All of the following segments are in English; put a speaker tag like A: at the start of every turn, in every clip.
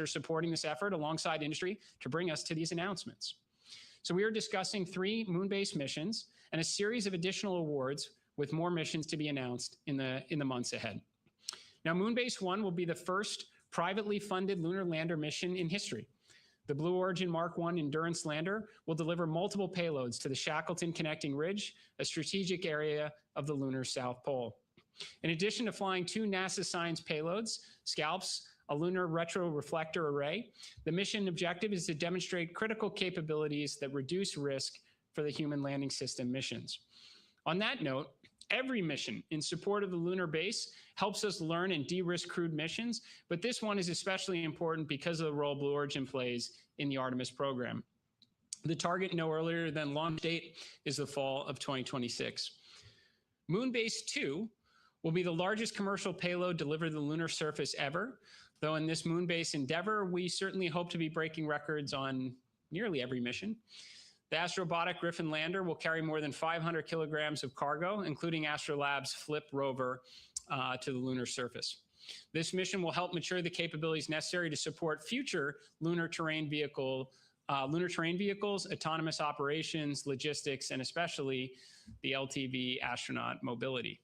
A: pleasure supporting this effort alongside industry to bring us to these announcements. So we are discussing 3 moon-based missions and a series of additional awards with more missions to be announced in the months ahead. Now, Moonbase 1 will be the first privately funded lunar lander mission in history. The Blue Origin Mark 1 Endurance lander will deliver multiple payloads to the Shackleton Connecting Ridge, a strategic area of the lunar South Pole. In addition to flying 2 NASA Science payloads, SCALPs, a lunar retroreflector array, the mission objective is to demonstrate critical capabilities that reduce risk for the human landing system missions. On that note, every mission in support of the lunar base helps us learn and de-risk crewed missions, but this one is especially important because of the role Blue Origin plays in the Artemis program. The target no earlier than launch date is the fall of 2026. Moonbase 2 will be the largest commercial payload delivered to the lunar surface ever, though in this Moonbase endeavor, we certainly hope to be breaking records on nearly every mission. The Astrobotic Griffin lander will carry more than 500 kilograms of cargo, including Astrolab's FLIP rover, to the lunar surface. This mission will help mature the capabilities necessary to support future lunar terrain vehicles, autonomous operations, logistics, and especially the LTV astronaut mobility.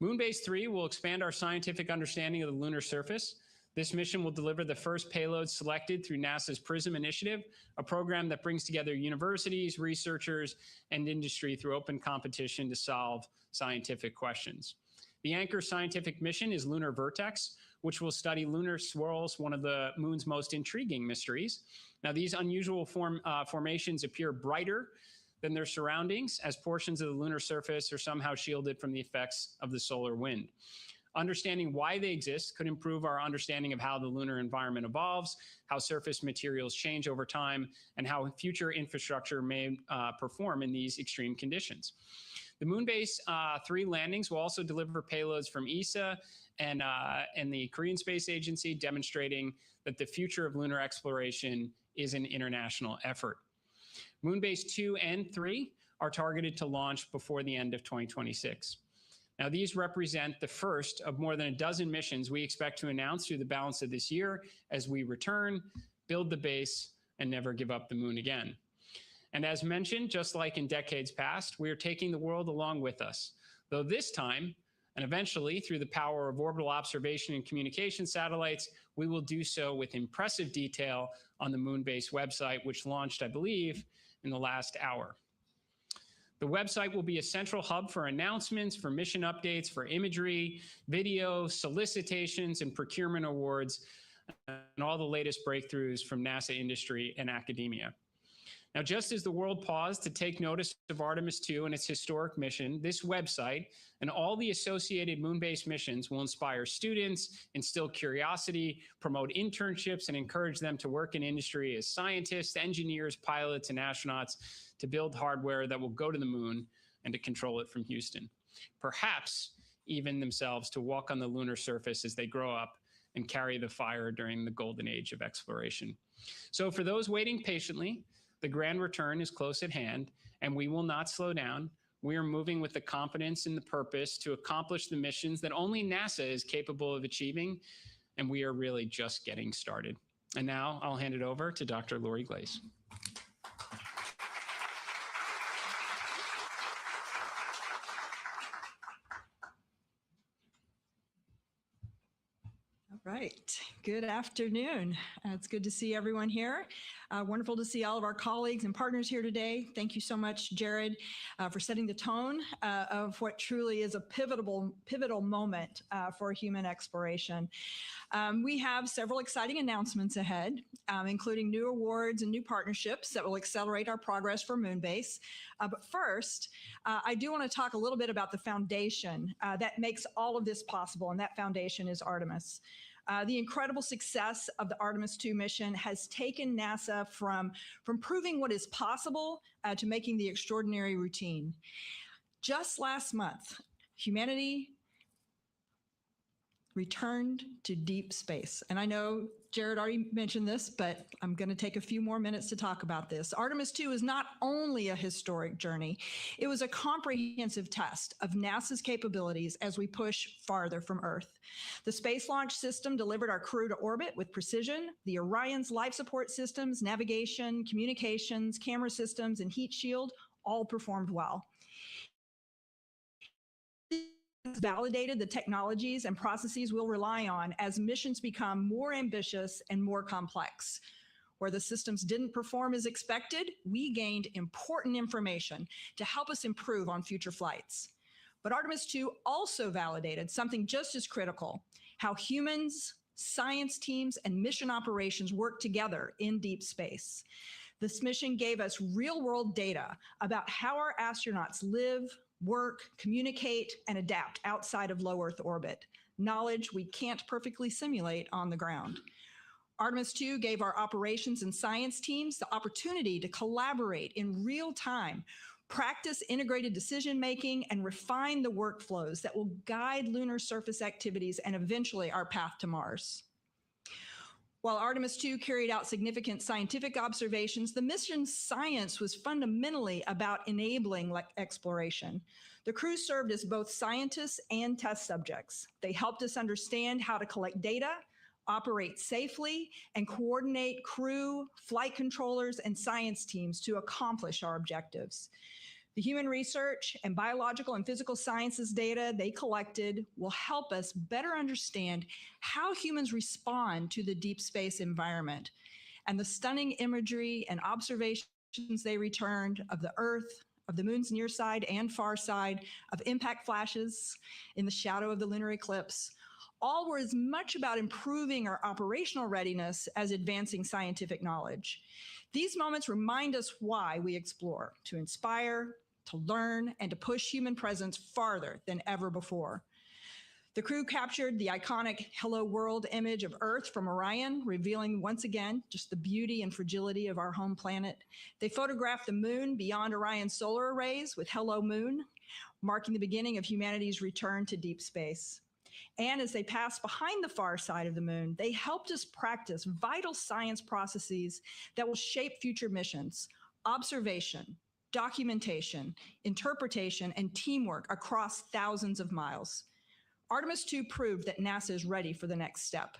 A: Moonbase 3 will expand our scientific understanding of the lunar surface. This mission will deliver the first payload selected through NASA's PRISM initiative, a program that brings together universities, researchers, and industry through open competition to solve scientific questions. The anchor scientific mission is Lunar Vertex, which will study lunar swirls, one of the moon's most intriguing mysteries. Now, these unusual formations appear brighter than their surroundings, as portions of the lunar surface are somehow shielded from the effects of the solar wind. Understanding why they exist could improve our understanding of how the lunar environment evolves, how surface materials change over time, and how future infrastructure may perform in these extreme conditions. The Moonbase 3 landings will also deliver payloads from ESA and the Korean Space Agency, demonstrating that the future of lunar exploration is an international effort. Moonbase 2 and 3 are targeted to launch before the end of 2026. Now, these represent the first of more than a dozen missions we expect to announce through the balance of this year as we return, build the base, and never give up the moon again. And as mentioned, just like in decades past, we are taking the world along with us, though this time, and eventually through the power of orbital observation and communication satellites, we will do so with impressive detail on the Moonbase website, which launched, I believe, in the last hour. The website will be a central hub for announcements, for mission updates, for imagery, video, solicitations, and procurement awards, and all the latest breakthroughs from NASA industry and academia. Now, just as the world paused to take notice of Artemis II and its historic mission, this website and all the associated moon-based missions will inspire students, instill curiosity, promote internships, and encourage them to work in industry as scientists, engineers, pilots, and astronauts to build hardware that will go to the moon and to control it from Houston. Perhaps even themselves to walk on the lunar surface as they grow up and carry the fire during the golden age of exploration. So for those waiting patiently, the grand return is close at hand, and we will not slow down. We are moving with the confidence and the purpose to accomplish the missions that only NASA is capable of achieving, and we are really just getting started. And now I'll hand it over to Dr. Lori Glaze.
B: Right. Good afternoon. It's good to see everyone here. Wonderful to see all of our colleagues and partners here today. Thank you so much, Jared, for setting the tone of what truly is a pivotal moment for human exploration. We have several exciting announcements ahead, including new awards and new partnerships that will accelerate our progress for Moonbase. But first, I do want to talk a little bit about the foundation that makes all of this possible, and that foundation is Artemis. The incredible success of the Artemis II mission has taken NASA from proving what is possible to making the extraordinary routine. Just last month, humanity returned to deep space. And I know Jared already mentioned this, but I'm going to take a few more minutes to talk about this. Artemis 2 is not only a historic journey, it was a comprehensive test of NASA's capabilities as we push farther from Earth. The Space Launch System delivered our crew to orbit with precision. The Orion's life support systems, navigation, communications, camera systems, and heat shield all performed well. Validated the technologies and processes we'll rely on as missions become more ambitious and more complex. Where the systems didn't perform as expected, we gained important information to help us improve on future flights. But Artemis 2 also validated something just as critical: how humans, science teams, and mission operations work together in deep space. This mission gave us real-world data about how our astronauts live, work, communicate, and adapt outside of low Earth orbit, knowledge we can't perfectly simulate on the ground. Artemis 2 gave our operations and science teams the opportunity to collaborate in real time, practice integrated decision-making, and refine the workflows that will guide lunar surface activities and eventually our path to Mars. While Artemis 2 carried out significant scientific observations, the mission's science was fundamentally about enabling exploration. The crew served as both scientists and test subjects. They helped us understand how to collect data, operate safely, and coordinate crew, flight controllers, and science teams to accomplish our objectives. The human research and biological and physical sciences data they collected will help us better understand how humans respond to the deep space environment. And the stunning imagery and observations they returned of the Earth, of the moon's near side and far side, of impact flashes in the shadow of the lunar eclipse, all were as much about improving our operational readiness as advancing scientific knowledge. These moments remind us why we explore: to inspire, to learn, and to push human presence farther than ever before. The crew captured the iconic Hello World image of Earth from Orion, revealing once again just the beauty and fragility of our home planet. They photographed the moon beyond Orion's solar arrays with Hello Moon, marking the beginning of humanity's return to deep space. And as they passed behind the far side of the moon, they helped us practice vital science processes that will shape future missions: observation, documentation, interpretation, and teamwork across thousands of miles. Artemis 2 proved that NASA is ready for the next step.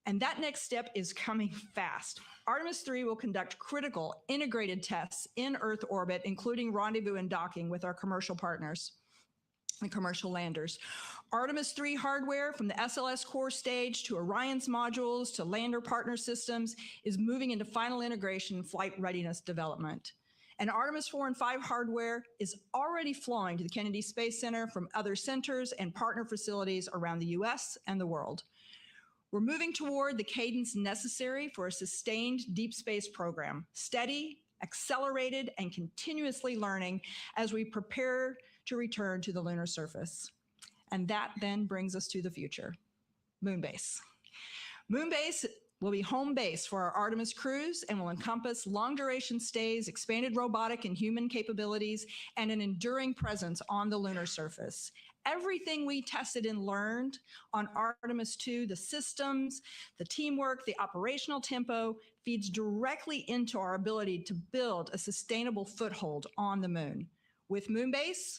B: And that next step is coming fast. Artemis 3 will conduct critical integrated tests in Earth orbit, including rendezvous and docking with our commercial partners and commercial landers. Artemis 3 hardware, from the SLS core stage to Orion's modules to lander partner systems, is moving into final integration and flight readiness development. And Artemis 4 and 5 hardware is already flowing to the Kennedy Space Center from other centers and partner facilities around the US and the world. We're moving toward the cadence necessary for a sustained deep space program: steady, accelerated, and continuously learning as we prepare to return to the lunar surface. And that then brings us to the future: Moonbase. Moonbase will be home base for our Artemis crews and will encompass long-duration stays, expanded robotic and human capabilities, and an enduring presence on the lunar surface. Everything we tested and learned on Artemis 2, the systems, the teamwork, the operational tempo, feeds directly into our ability to build a sustainable foothold on the moon. With Moonbase,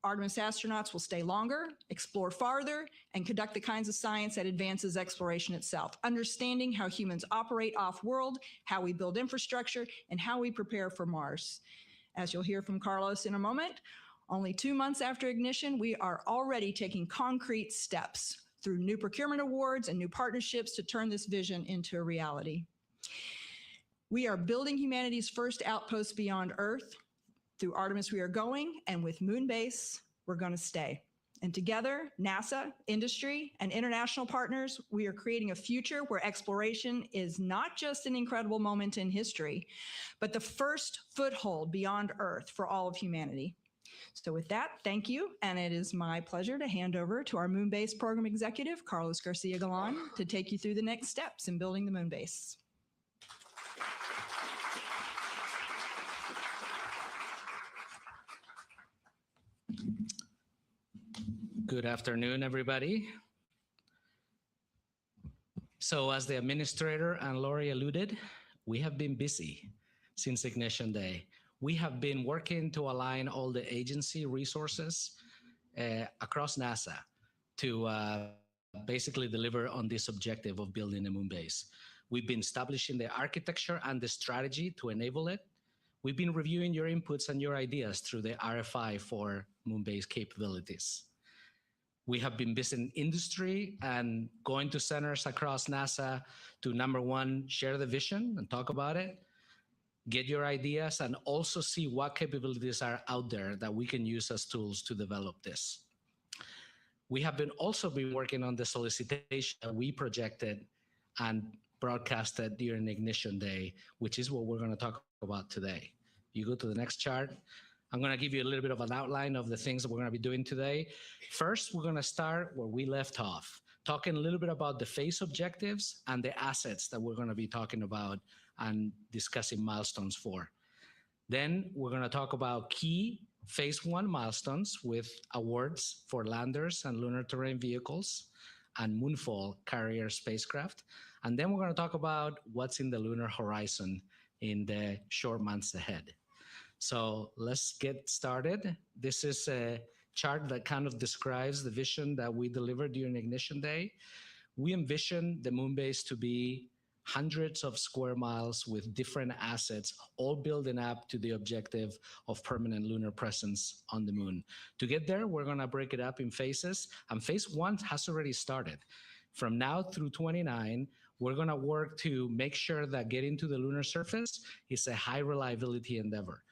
B: Artemis astronauts will stay longer, explore farther, and conduct the kinds of science that advances exploration itself, understanding how humans operate off-world, how we build infrastructure, and how we prepare for Mars. As you'll hear from Carlos in a moment, only 2 months after ignition, we are already taking concrete steps through new procurement awards and new partnerships to turn this vision into a reality. We are building humanity's first outpost beyond Earth. Through Artemis, we are going, and with Moonbase, we're going to stay. And together, NASA, industry, and international partners, we are creating a future where exploration is not just an incredible moment in history, but the first foothold beyond Earth for all of humanity. So with that, thank you. And it is my pleasure to hand over to our Moonbase Program Executive, Carlos Garcia Galan, to take you through the next steps in building the Moonbase.
C: Good afternoon, everybody. So as the administrator and Lori alluded, we have been busy since Ignition Day. We have been working to align all the agency resources across NASA to basically deliver on this objective of building a moon base. We've been establishing the architecture and the strategy to enable it. We've been reviewing your inputs and your ideas through the RFI for moon-based capabilities. We have been visiting industry and going to centers across NASA to, number one, share the vision and talk about it, get your ideas, and also see what capabilities are out there that we can use as tools to develop this. We have also been working on the solicitation that we projected and broadcasted during Ignition Day, which is what we're going to talk about today. You go to the next chart. I'm going to give you a little bit of an outline of the things that we're going to be doing today. First, we're going to start where we left off, talking a little bit about the phase objectives and the assets that we're going to be talking about and discussing milestones for. Then we're going to talk about key phase 1 milestones with awards for landers and lunar terrain vehicles and moonfall carrier spacecraft. And then we're going to talk about what's in the lunar horizon in the short months ahead. So let's get started. This is a chart that kind of describes the vision that we delivered during Ignition Day. We envision the moon base to be hundreds of square miles with different assets, all building up to the objective of permanent lunar presence on the moon. To get there, we're going to break it up in phases, and phase 1 has already started. From now through 29, we're going to work to make sure that getting to the lunar surface is a high reliability endeavor.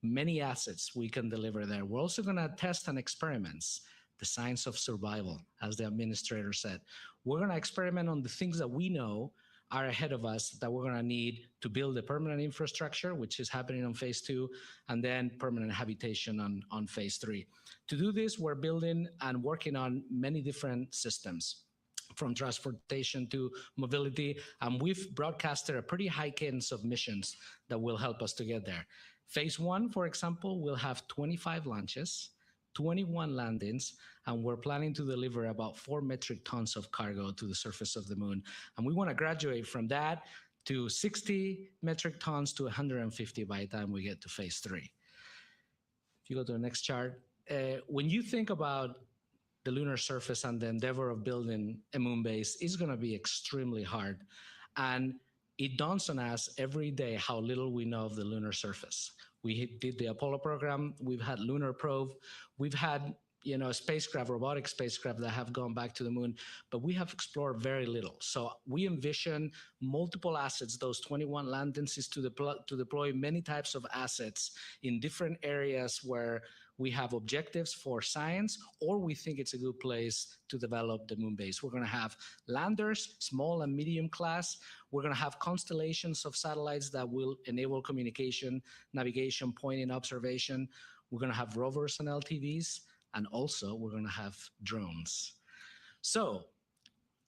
C: Many assets we can deliver there. We're also going to test and experiments, the science of survival, as the administrator said. We're going to experiment on the things that we know are ahead of us that we're going to need to build a permanent infrastructure, which is happening on phase 2, and then permanent habitation on phase 3. To do this, we're building and working on many different systems, from transportation to mobility, and we've broadcasted a pretty high cadence of missions that will help us to get there. Phase 1, for example, will have 25 launches, 21 landings, and we're planning to deliver about 4 metric tons of cargo to the surface of the moon. And we want to graduate from that to 60 metric tons to 150 by the time we get to phase 3. If you go to the next chart, when you think about the lunar surface and the endeavor of building a moon base, it's going to be extremely hard. And it dawns on us every day how little we know of the lunar surface. We did the Apollo program, we've had lunar probe, we've had spacecraft, robotic spacecraft that have gone back to the moon, but we have explored very little. So we envision multiple assets, those 21 landings is to deploy many types of assets in different areas where we have objectives for science, or we think it's a good place to develop the moon base. We're going to have landers, small and medium class. We're going to have constellations of satellites that will enable communication, navigation, pointing, observation. We're going to have rovers and LTVs, and also we're going to have drones. So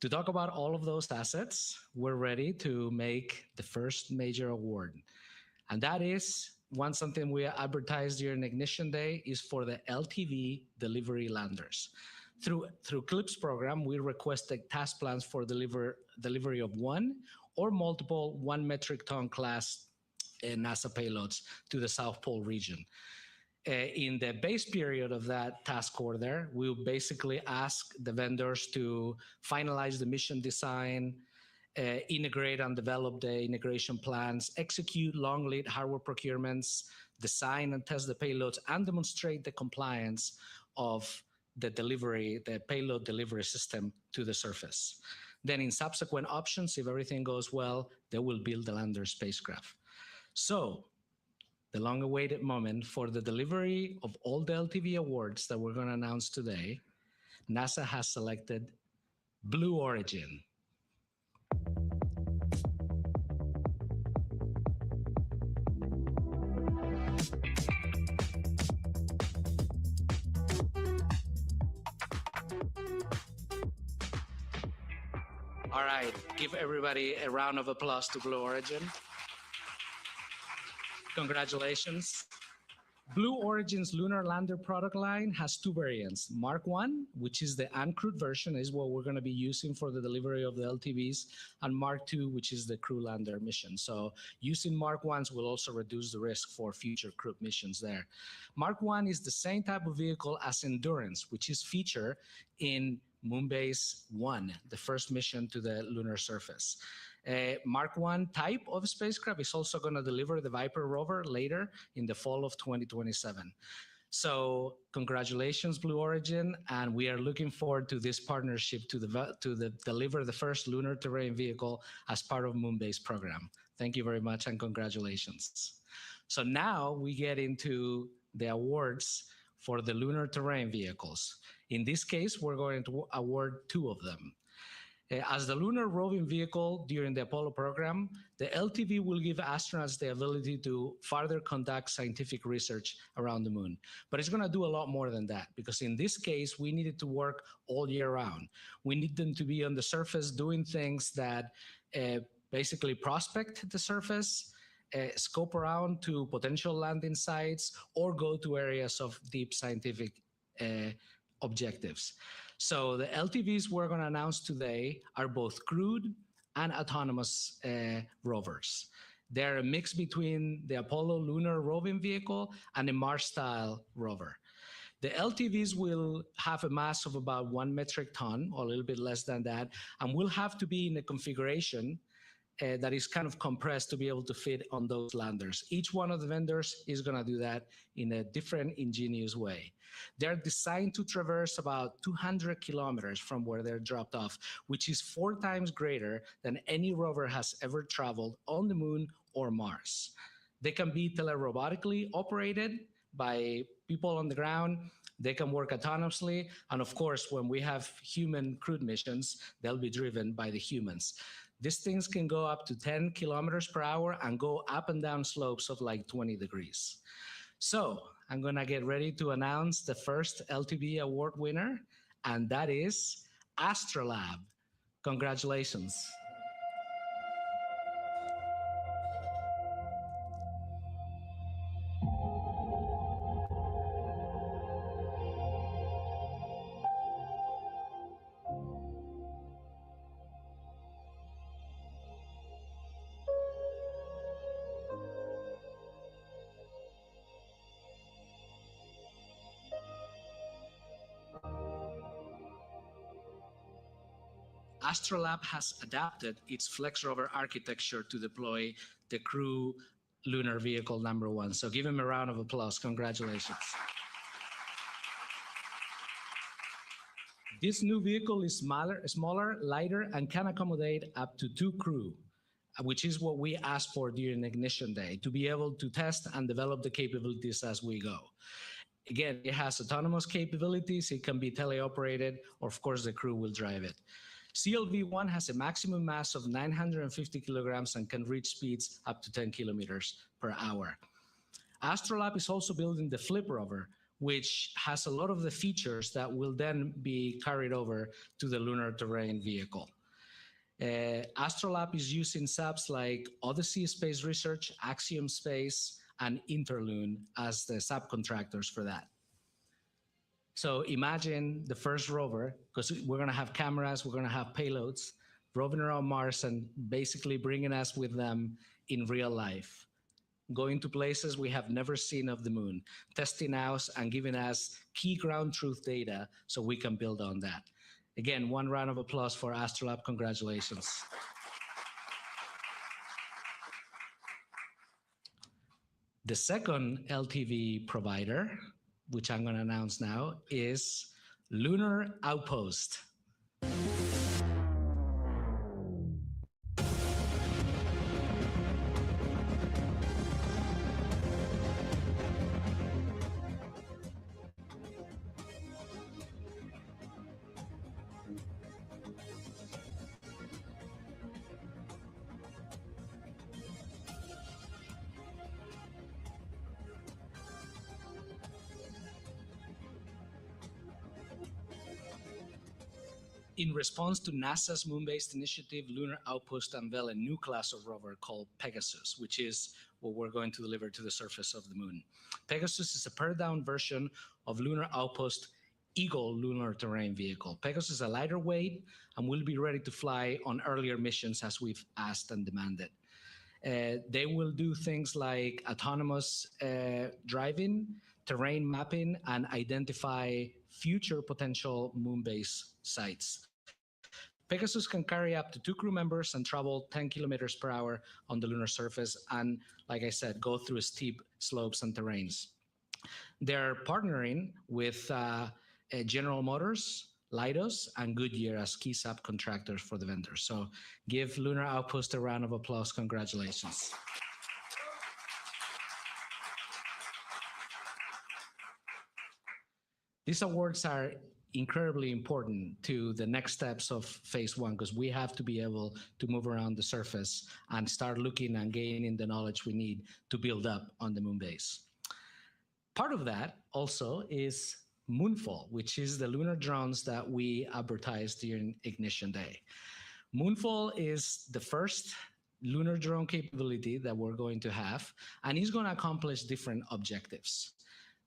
C: to talk about all of those assets, we're ready to make the first major award. And that is something we advertised during Ignition Day is for the LTV delivery landers. Through CLIPS program, we requested task plans for delivery of one or multiple 1 metric ton class NASA payloads to the South Pole region. In the base period of that task order, we'll basically ask the vendors to finalize the mission design, integrate and develop the integration plans, execute long lead hardware procurements, design and test the payloads, and demonstrate the compliance of the payload delivery system to the surface. Then in subsequent options, if everything goes well, they will build the lander spacecraft. So the long-awaited moment for the delivery of all the LTV awards that we're going to announce today, NASA has selected Blue Origin. All right, give everybody a round of applause to Blue Origin. Congratulations. Blue Origin's Lunar Lander product line has two variants. Mark 1, which is the uncrewed version, is what we're going to be using for the delivery of the LTVs, and Mark 2, which is the crew lander mission. So using Mark 1s will also reduce the risk for future crewed missions there. Mark 1 is the same type of vehicle as Endurance, which is featured in Moonbase 1, the first mission to the lunar surface. Mark 1 type of spacecraft is also going to deliver the Viper rover later in the fall of 2027. So congratulations, Blue Origin, and we are looking forward to this partnership to deliver the first lunar terrain vehicle as part of Moonbase program. Thank you very much and congratulations. So now we get into the awards for the lunar terrain vehicles. In this case, we're going to award two of them. As the lunar roving vehicle during the Apollo program, the LTV will give astronauts the ability to further conduct scientific research around the moon. But it's going to do a lot more than that, because in this case, we needed to work all year round. We need them to be on the surface doing things that basically prospect the surface, scope around to potential landing sites, or go to areas of deep scientific objectives. So the LTVs we're going to announce today are both crewed and autonomous rovers. They're a mix between the Apollo lunar roving vehicle and a Mars-style rover. The LTVs will have a mass of about 1 metric ton, or a little bit less than that, and will have to be in a configuration that is kind of compressed to be able to fit on those landers. Each one of the vendors is going to do that in a different, ingenious way. They're designed to traverse about 200 kilometers from where they're dropped off, which is 4 times greater than any rover has ever traveled on the moon or Mars. They can be telerobotically operated by people on the ground. They can work autonomously. And of course, when we have human crewed missions, they'll be driven by the humans. These things can go up to 10 kilometers per hour and go up and down slopes of like 20 degrees. So I'm going to get ready to announce the first LTV award winner, and that is Astrolab. Congratulations. Astrolab has adapted its Flex rover architecture to deploy the crew lunar vehicle number 1. So give him a round of applause. Congratulations. This new vehicle is smaller, lighter, and can accommodate up to 2 crew, which is what we asked for during Ignition Day, to be able to test and develop the capabilities as we go. Again, it has autonomous capabilities. It can be teleoperated, or of course, the crew will drive it. CLV-1 has a maximum mass of 950 kilograms and can reach speeds up to 10 kilometers per hour. Astrolab is also building the Flip rover, which has a lot of the features that will then be carried over to the lunar terrain vehicle. Astrolab is using subs like Odyssey Space Research, Axiom Space, and Interloon as the subcontractors for that. So imagine the first rover, because we're going to have cameras, we're going to have payloads, roving around Mars and basically bringing us with them in real life, going to places we have never seen of the moon, testing us and giving us key ground truth data so we can build on that. Again, 1 round of applause for Astrolab. Congratulations. The second LTV provider, which I'm going to announce now, is Lunar Outpost. In response to NASA's moon-based initiative, Lunar Outpost unveiled a new class of rover called Pegasus, which is what we're going to deliver to the surface of the moon. Pegasus is a pared-down version of Lunar Outpost Eagle lunar terrain vehicle. Pegasus is a lighter weight and will be ready to fly on earlier missions as we've asked and demanded. They will do things like autonomous driving, terrain mapping, and identify future potential moon-based sites. Pegasus can carry up to 2 crew members and travel 10 kilometers per hour on the lunar surface and, like I said, go through steep slopes and terrains. They're partnering with General Motors, Leidos, and Goodyear as key subcontractors for the vendors. So give Lunar Outpost a round of applause. Congratulations. These awards are incredibly important to the next steps of phase one because we have to be able to move around the surface and start looking and gaining the knowledge we need to build up on the moon base. Part of that also is Moonfall, which is the lunar drones that we advertised during Ignition Day. Moonfall is the first lunar drone capability that we're going to have, and it's going to accomplish different objectives.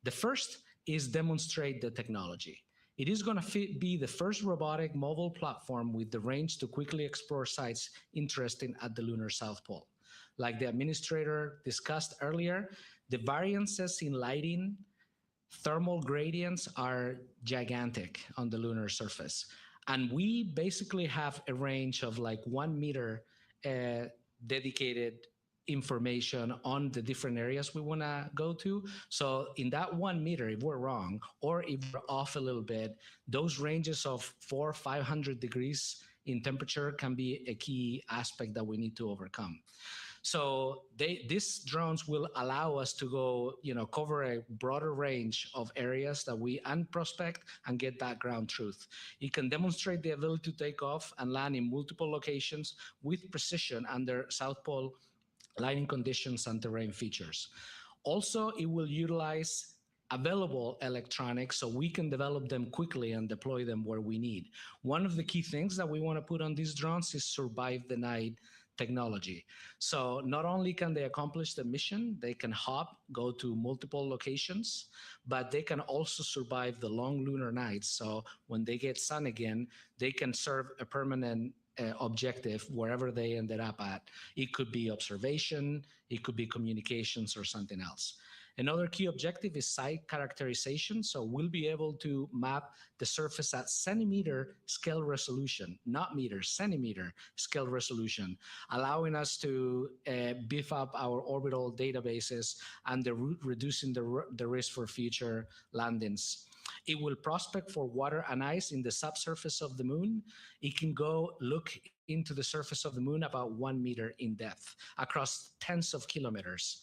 C: The first is demonstrate the technology. It is going to be the first robotic mobile platform with the range to quickly explore sites interesting at the lunar South Pole. Like the administrator discussed earlier, the variances in lighting, thermal gradients are gigantic on the lunar surface. And we basically have a range of like 1 meter dedicated information on the different areas we want to go to. So in that 1 meter, if we're wrong, or if we're off a little bit, those ranges of 400 or 500 degrees in temperature can be a key aspect that we need to overcome. So these drones will allow us to go, cover a broader range of areas that we unprospect and get that ground truth. It can demonstrate the ability to take off and land in multiple locations with precision under South Pole lighting conditions and terrain features. Also, it will utilize available electronics so we can develop them quickly and deploy them where we need. One of the key things that we want to put on these drones is survive the night technology. So not only can they accomplish the mission, they can hop, go to multiple locations, but they can also survive the long lunar nights. So when they get sun again, they can serve a permanent objective wherever they ended up at. It could be observation, it could be communications or something else. Another key objective is site characterization. So we'll be able to map the surface at centimeter scale resolution, not meters, centimeter scale resolution, allowing us to beef up our orbital databases and reducing the risk for future landings. It will prospect for water and ice in the subsurface of the moon. It can go look into the surface of the moon about 1 meter in depth across tens of kilometers.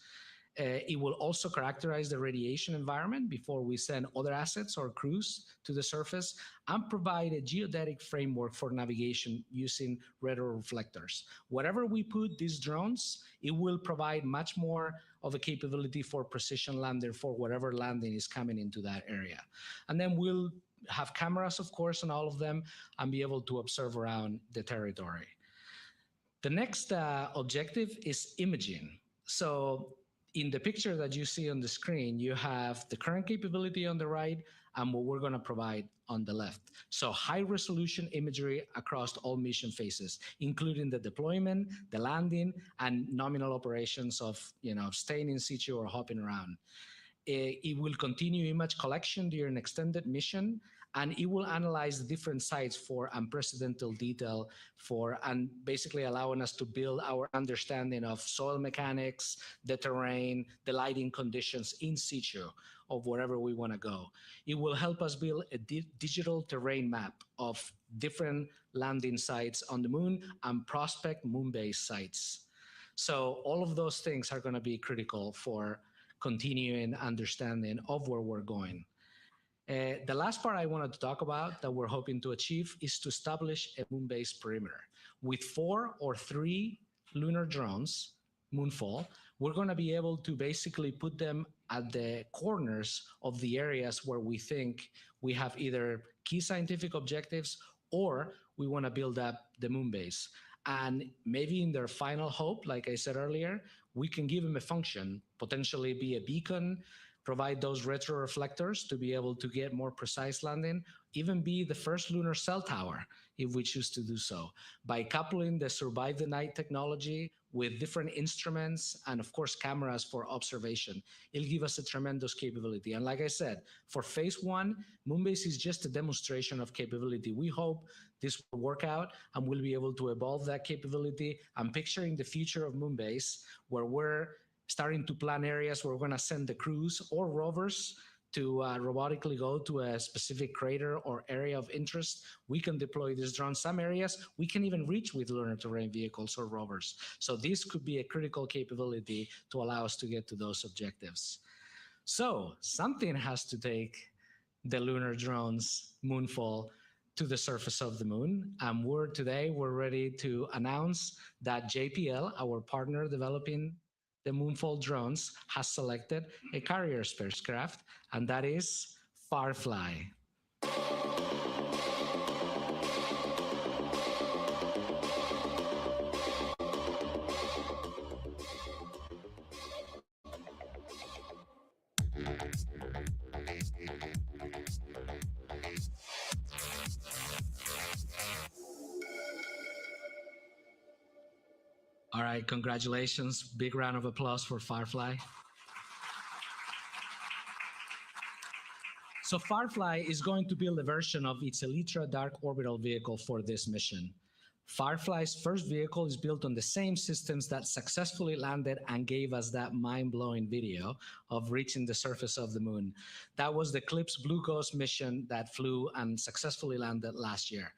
C: It will also characterize the radiation environment before we send other assets or crews to the surface and provide a geodetic framework for navigation using retroreflectors. Whatever we put these drones, it will provide much more of a capability for precision landing for whatever landing is coming into that area. And then we'll have cameras, of course, on all of them and be able to observe around the territory. The next objective is imaging. So in the picture that you see on the screen, you have the current capability on the right and what we're going to provide on the left. So high resolution imagery across all mission phases, including the deployment, the landing, and nominal operations of staying in situ or hopping around. It will continue image collection during extended mission, and it will analyze the different sites for unprecedented detail and basically allowing us to build our understanding of soil mechanics, the terrain, the lighting conditions in situ of wherever we want to go. It will help us build a digital terrain map of different landing sites on the moon and prospect moon-based sites. So all of those things are going to be critical for continuing understanding of where we're going. The last part I wanted to talk about that we're hoping to achieve is to establish a moon-based perimeter. With 4 or 3 lunar drones, Moonfall, we're going to be able to basically put them at the corners of the areas where we think we have either key scientific objectives or we want to build up the moon base. And maybe in their final hope, like I said earlier, we can give them a function, potentially be a beacon, provide those retro reflectors to be able to get more precise landing, even be the first lunar cell tower if we choose to do so. By coupling the survive the night technology with different instruments and of course cameras for observation, it'll give us a tremendous capability. And like I said, for phase one, Moonbase is just a demonstration of capability. We hope this will work out and we'll be able to evolve that capability. I'm picturing the future of Moonbase where we're starting to plan areas where we're going to send the crews or rovers to robotically go to a specific crater or area of interest. We can deploy these drones. Some areas we can even reach with lunar terrain vehicles or rovers. So this could be a critical capability to allow us to get to those objectives. So something has to take the lunar drones Moonfall to the surface of the moon. And today we're ready to announce that JPL, our partner developing the Moonfall drones, has selected a carrier spacecraft, and that is Firefly. All right, congratulations. Big round of applause for Firefly. So Firefly is going to build a version of its Elytra dark orbital vehicle for this mission. Firefly's first vehicle is built on the same systems that successfully landed and gave us that mind-blowing video of reaching the surface of the moon. That was the CLPS Blue Ghost mission that flew and successfully landed last year.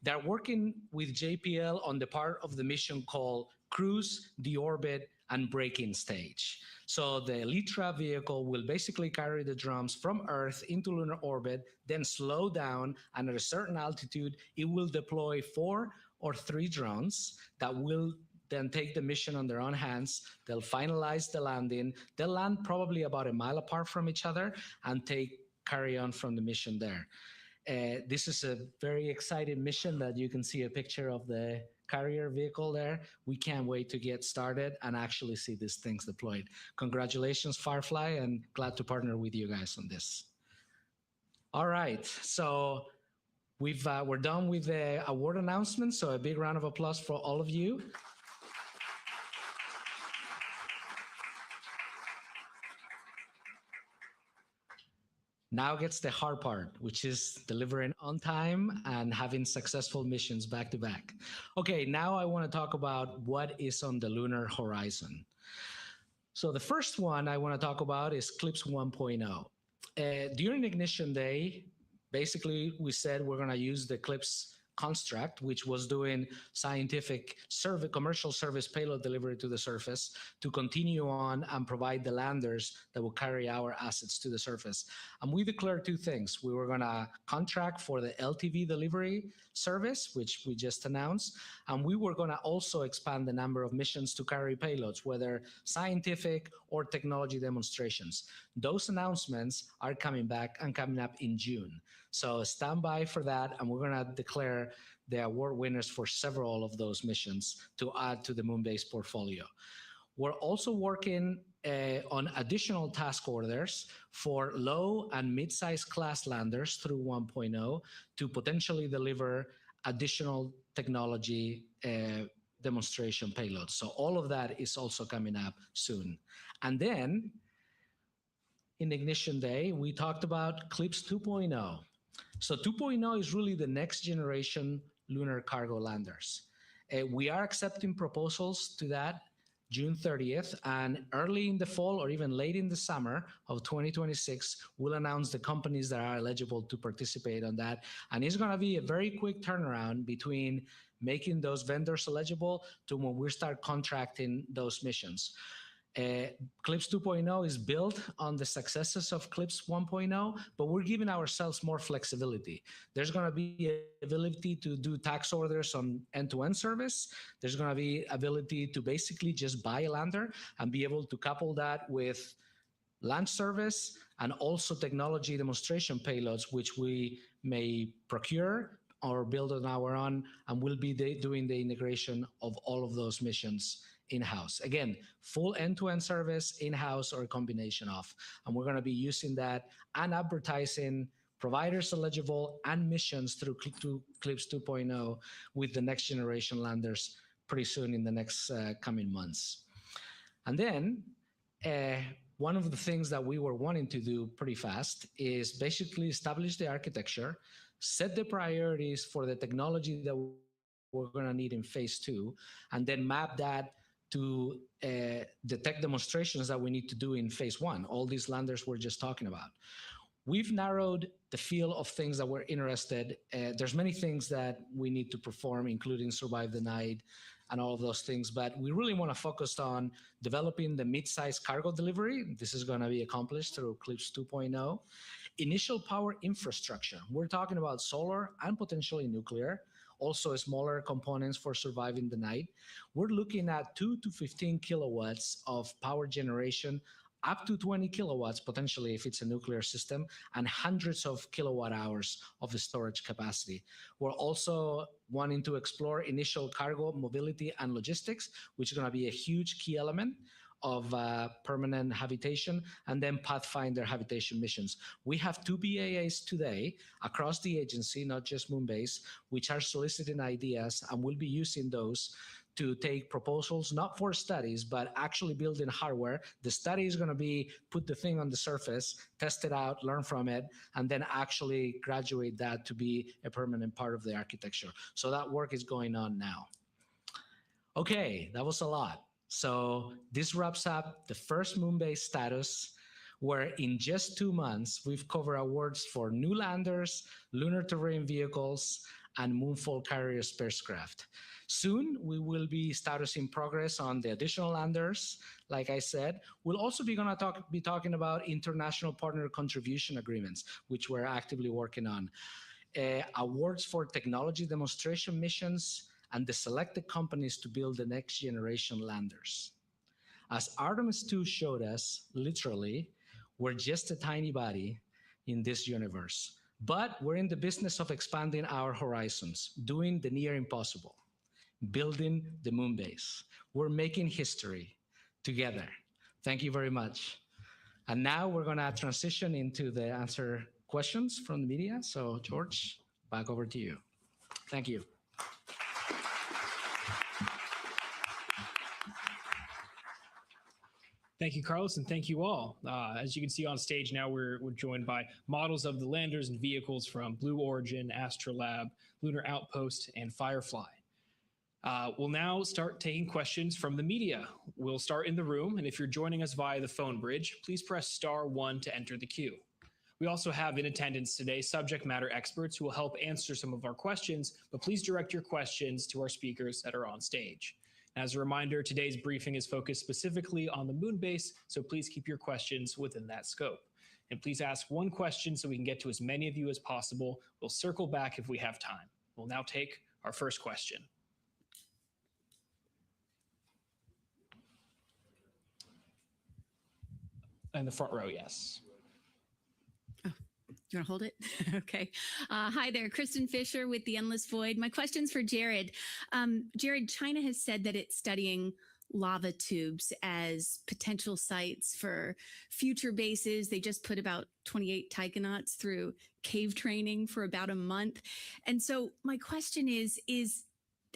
C: They're working with JPL on the part of the mission called Cruise, Deorbit, and Braking Stage. So the Elytra vehicle will basically carry the drums from Earth into lunar orbit, then slow down, and at a certain altitude, it will deploy 4 or 3 drones that will then take the mission on their own hands. They'll finalize the landing. They'll land probably about a mile apart from each other and carry on from the mission there. This is a very exciting mission that you can see a picture of the carrier vehicle there. We can't wait to get started and actually see these things deployed. Congratulations, Firefly, and glad to partner with you guys on this. All right, so we're done with the award announcement, so a big round of applause for all of you. Now gets the hard part, which is delivering on time and having successful missions back to back. Okay, now I want to talk about what is on the lunar horizon. So the first one I want to talk about is CLPS 1.0. During Ignition Day, basically we said we're going to use the CLPS construct, which was doing scientific commercial service payload delivery to the surface, to continue on and provide the landers that will carry our assets to the surface. And we declared 2 things. We were going to contract for the LTV delivery service, which we just announced, and we were going to also expand the number of missions to carry payloads, whether scientific or technology demonstrations. Those announcements are coming back and coming up in June. So stand by for that, and we're going to declare the award winners for several of those missions to add to the Moonbase portfolio. We're also working on additional task orders for low and mid-sized class landers through 1.0 to potentially deliver additional technology demonstration payloads. So all of that is also coming up soon. And then in Ignition Day, we talked about CLPS 2.0. So 2.0 is really the next generation lunar cargo landers. We are accepting proposals to that June 30th, and early in the fall or even late in the summer of 2026, we'll announce the companies that are eligible to participate on that. And it's going to be a very quick turnaround between making those vendors eligible to when we start contracting those missions. CLPS 2.0 is built on the successes of CLPS 1.0, but we're giving ourselves more flexibility. There's going to be ability to do tax orders on end-to-end service. There's going to be ability to basically just buy a lander and be able to couple that with launch service and also technology demonstration payloads, which we may procure or build on our own, and we'll be doing the integration of all of those missions in-house. Again, full end-to-end service in-house or a combination of, and we're going to be using that and advertising providers eligible and missions through CLIPS 2.0 with the next generation landers pretty soon in the next coming months. And then one of the things that we were wanting to do pretty fast is basically establish the architecture, set the priorities for the technology that we're going to need in phase 2, and then map that to the tech demonstrations that we need to do in phase 1, all these landers we're just talking about. We've narrowed the field of things that we're interested. There's many things that we need to perform, including survive the night and all of those things, but we really want to focus on developing the mid-size cargo delivery. This is going to be accomplished through CLIPS 2.0. Initial power infrastructure. We're talking about solar and potentially nuclear, also smaller components for surviving the night. We're looking at 2 to 15 kilowatts of power generation, up to 20 kilowatts potentially if it's a nuclear system, and hundreds of kilowatt hours of storage capacity. We're also wanting to explore initial cargo mobility and logistics, which is going to be a huge key element of permanent habitation, and then Pathfinder habitation missions. We have 2 BAAs today across the agency, not just Moonbase, which are soliciting ideas, and we'll be using those to take proposals, not for studies, but actually building hardware. The study is going to be put the thing on the surface, test it out, learn from it, and then actually graduate that to be a permanent part of the architecture. So that work is going on now. Okay, that was a lot. So this wraps up the first Moonbase status, where in just 2 months, we've covered awards for new landers, lunar terrain vehicles, and moonfall carrier spacecraft. Soon, we will be status in progress on the additional landers. Like I said, we'll also be talking about international partner contribution agreements, which we're actively working on. Awards for technology demonstration missions, and the selected companies to build the next generation landers. As Artemis 2 showed us, literally, we're just a tiny body in this universe, but we're in the business of expanding our horizons, doing the near impossible, building the moon base. We're making history together. Thank you very much. And now we're going to transition into the answer questions from the media. So George, back over to you. Thank you.
A: Thank you, Carlos, and thank you all. As you can see on stage now, we're joined by models of the landers and vehicles from Blue Origin, Astrolab, Lunar Outpost, and Firefly. We'll now start taking questions from the media. We'll start in the room, and if you're joining us via the phone bridge, please press *1 to enter the queue. We also have in attendance today subject matter experts who will help answer some of our questions, but please direct your questions to our speakers that are on stage. As a reminder, today's briefing is focused specifically on the moon base, so please keep your questions within that scope. And please ask one question so we can get to as many of you as possible. We'll circle back if we have time. We'll now take our first question. In the front row, yes.
D: Do you want to hold it? Okay. Hi there, Kristen Fisher with The Endless Void. My question's for Jared. Jared, China has said that it's studying lava tubes as potential sites for future bases. They just put about 28 taikonauts through cave training for about a month. And so my question is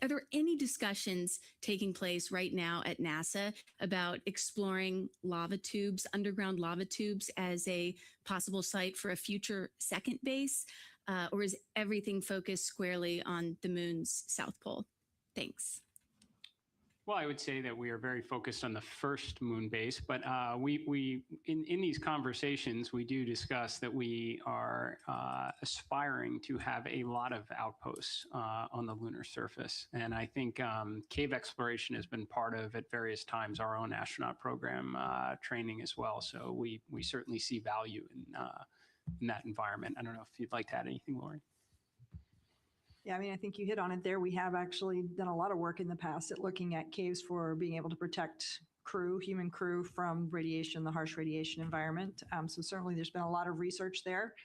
D: are there any discussions taking place right now at NASA about exploring lava tubes, underground lava tubes, as a possible site for a future second base? Or is everything focused squarely on the moon's south pole? Thanks.
A: Well, I would say that we are very focused on the first moon base, but in these conversations, we do discuss that we are aspiring to have a lot of outposts on the lunar surface. And I think cave exploration has been part of, at various times, our own astronaut program training as well. So we certainly see value in that environment. I don't know if you'd like to add anything, Lori.
B: Yeah, I mean, I think you hit on it there. We have actually done a lot of work in the past at looking at caves for being able to protect human crew from radiation, the harsh radiation environment. So certainly there's been a lot of research there.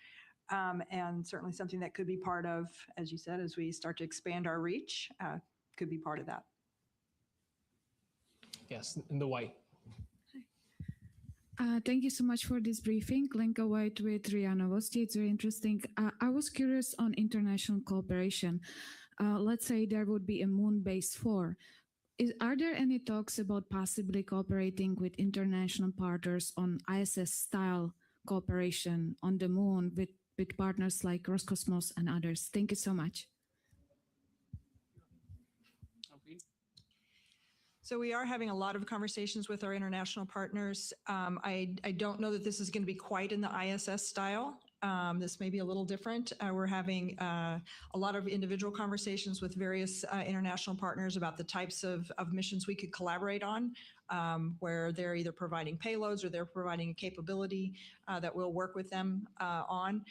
B: and certainly something that could be part of, as you said, as we start to expand our reach, could be part of that.
E: Yes, in the white.
F: Thank you so much for this briefing. Lenka White with RIA Novosti. It's very interesting. I was curious on international cooperation. Let's say there would be a moon base 4. Are there any talks about possibly cooperating with international partners on ISS-style cooperation on the moon with partners like Roscosmos and others? Thank you so much.
B: So we are having a lot of conversations with our international partners. I don't know that this is going to be quite in the ISS style. This may be a little different. We're having a lot of individual conversations with various international partners about the types of missions we could collaborate on, where they're either providing payloads or they're providing a capability that we'll work with them on.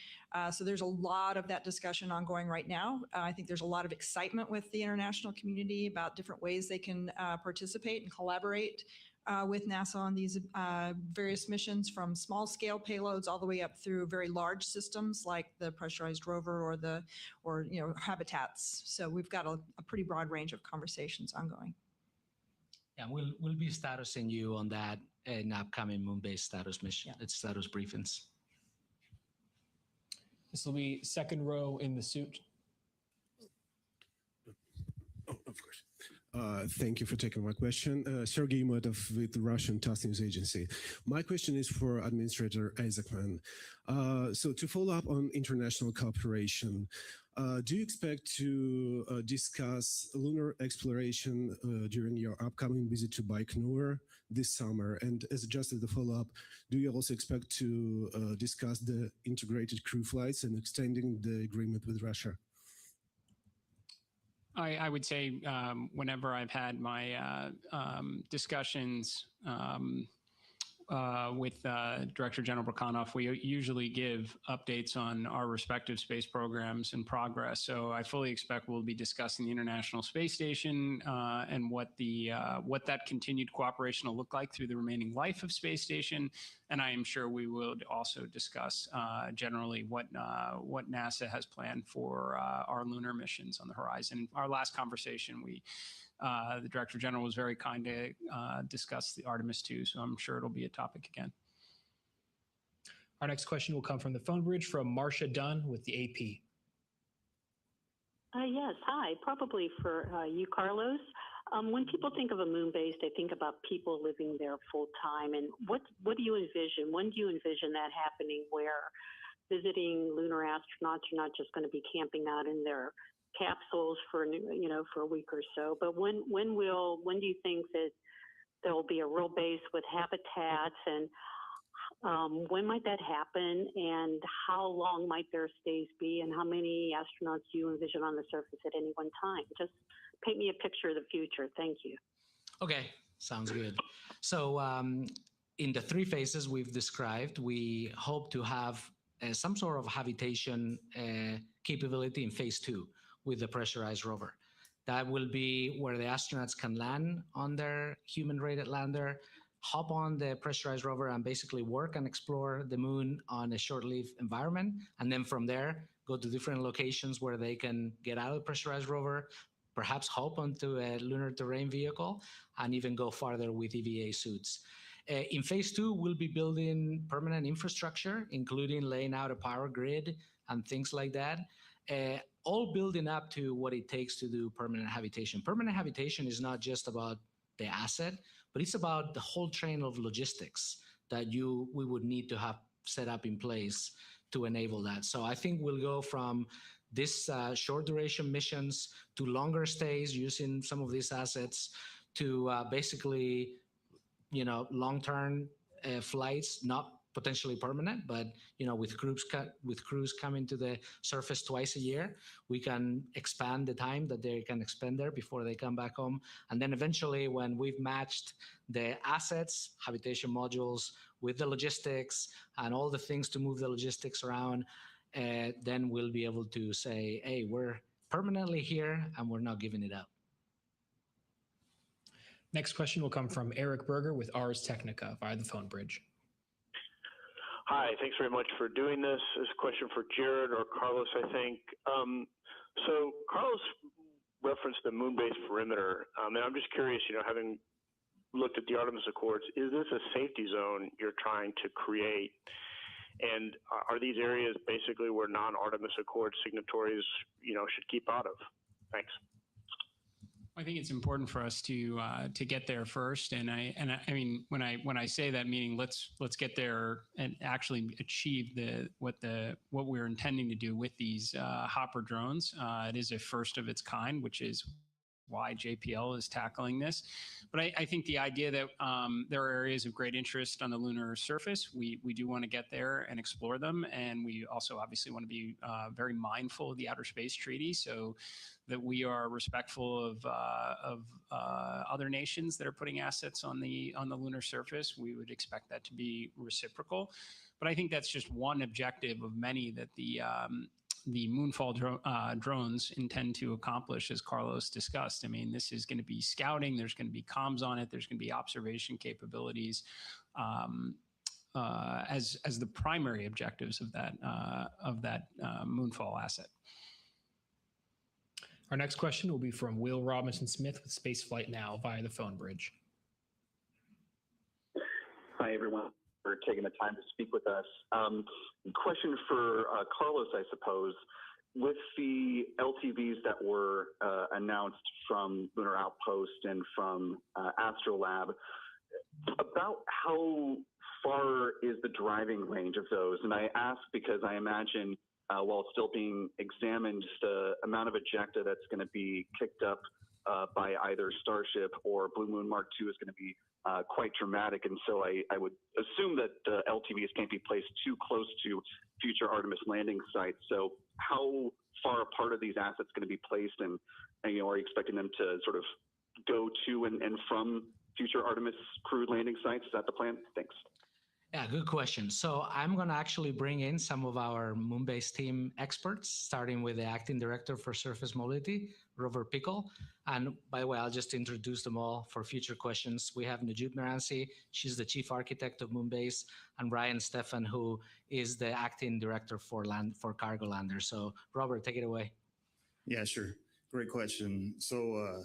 B: So there's a lot of that discussion ongoing right now. I think there's a lot of excitement with the international community about different ways they can participate and collaborate with NASA on these various missions, from small scale payloads all the way up through very large systems like the pressurized rover or habitats. So we've got a pretty broad range of conversations ongoing.
C: Yeah, we'll be statusing you on that in upcoming moon-based status mission, status briefings.
E: This will be second row in the suit.
G: Oh, of course. Thank you for taking my question. Sergei Motov with the Russian TASS News Agency. My question is for Administrator Isaacman. So to follow up on international cooperation, do you expect to discuss lunar exploration during your upcoming visit to Baikonur this summer? And as a follow-up, do you also expect to discuss the integrated crew flights and extending the agreement with Russia?
A: I would say whenever I've had my discussions with Director General Brakhanov, we usually give updates on our respective space programs and progress. So I fully expect we'll be discussing the International Space Station and what that continued cooperation will look like through the remaining life of Space Station. And I am sure we will also discuss generally what NASA has planned for our lunar missions on the horizon. Our last conversation, the Director General was very kind to discuss the Artemis II, so I'm sure it'll be a topic again.
E: Our next question will come from the phone bridge from Marcia Dunn with the AP.
H: Yes, hi. Probably for you, Carlos. When people think of a moon base, they think about people living there full time. And what do you envision? When do you envision that happening, where visiting lunar astronauts are not just going to be camping out in their capsules for a week or so, but when do you think that there will be a real base with habitats, and when might that happen, and how long might their stays be, and how many astronauts do you envision on the surface at any one time? Just paint me a picture of the future. Thank you.
C: Okay, sounds good. So in the 3 phases we've described, we hope to have some sort of habitation capability in phase 2 with the pressurized rover. That will be where the astronauts can land on their human-rated lander, hop on the pressurized rover and basically work and explore the moon on a short-lived environment. And then from there, go to different locations where they can get out of the pressurized rover, perhaps hop onto a lunar terrain vehicle, and even go farther with EVA suits. In phase 2, we'll be building permanent infrastructure, including laying out a power grid and things like that. All building up to what it takes to do permanent habitation. Permanent habitation is not just about the asset, but it's about the whole train of logistics that we would need to have set up in place to enable that. So I think we'll go from this short duration missions to longer stays using some of these assets to basically, long-term flights, not potentially permanent, but with crews coming to the surface twice a year, we can expand the time that they can expend there before they come back home. And then eventually, when we've matched the assets, habitation modules, with the logistics and all the things to move the logistics around, then we'll be able to say, hey, we're permanently here and we're not giving it up.
E: Next question will come from Eric Berger with Ars Technica via the phone bridge.
I: Hi, thanks very much for doing this. This is a question for Jared or Carlos, I think. So Carlos referenced the moon-based perimeter, and I'm just curious, having looked at the Artemis Accords, is this a safety zone you're trying to create? And are these areas basically where non-Artemis Accord signatories, should keep out of? Thanks.
A: I think it's important for us to get there first, and I mean when I say that, meaning let's get there and actually achieve what we're intending to do with these hopper drones. It is a first of its kind, which is why JPL is tackling this. But I think the idea that there are areas of great interest on the lunar surface, we do want to get there and explore them, and we also obviously want to be very mindful of the Outer Space Treaty, so that we are respectful of other nations that are putting assets on the lunar surface. We would expect that to be reciprocal, but I think that's just one objective of many that the Moonfall drones intend to accomplish, as Carlos discussed. I mean, this is going to be scouting. There's going to be comms on it. There's going to be observation capabilities as the primary objectives of that Moonfall asset.
E: Our next question will be from Will Robinson Smith with Spaceflight Now via the phone bridge.
J: Hi, everyone, for taking the time to speak with us. Question for Carlos, I suppose. With the LTVs that were announced from Lunar Outpost and from Astrolab, about how far is the driving range of those? And I ask because I imagine while it's still being examined, the amount of ejecta that's going to be kicked up by either Starship or Blue Moon Mark II is going to be quite dramatic. And so I would assume that the LTVs can't be placed too close to future Artemis landing sites. So how far apart are these assets going to be placed? And are you expecting them to sort of go to and from future Artemis crewed landing sites? Is that the plan? Thanks.
C: Yeah, good question. So I'm going to actually bring in some of our Moonbase team experts, starting with the acting director for surface mobility, Robert Pickle. And by the way, I'll just introduce them all for future questions. We have Najib Meransi, she's the chief architect of Moonbase, and Ryan Stefan, who is the acting director for cargo lander. So Robert, take it away.
K: Yeah, sure. Great question. So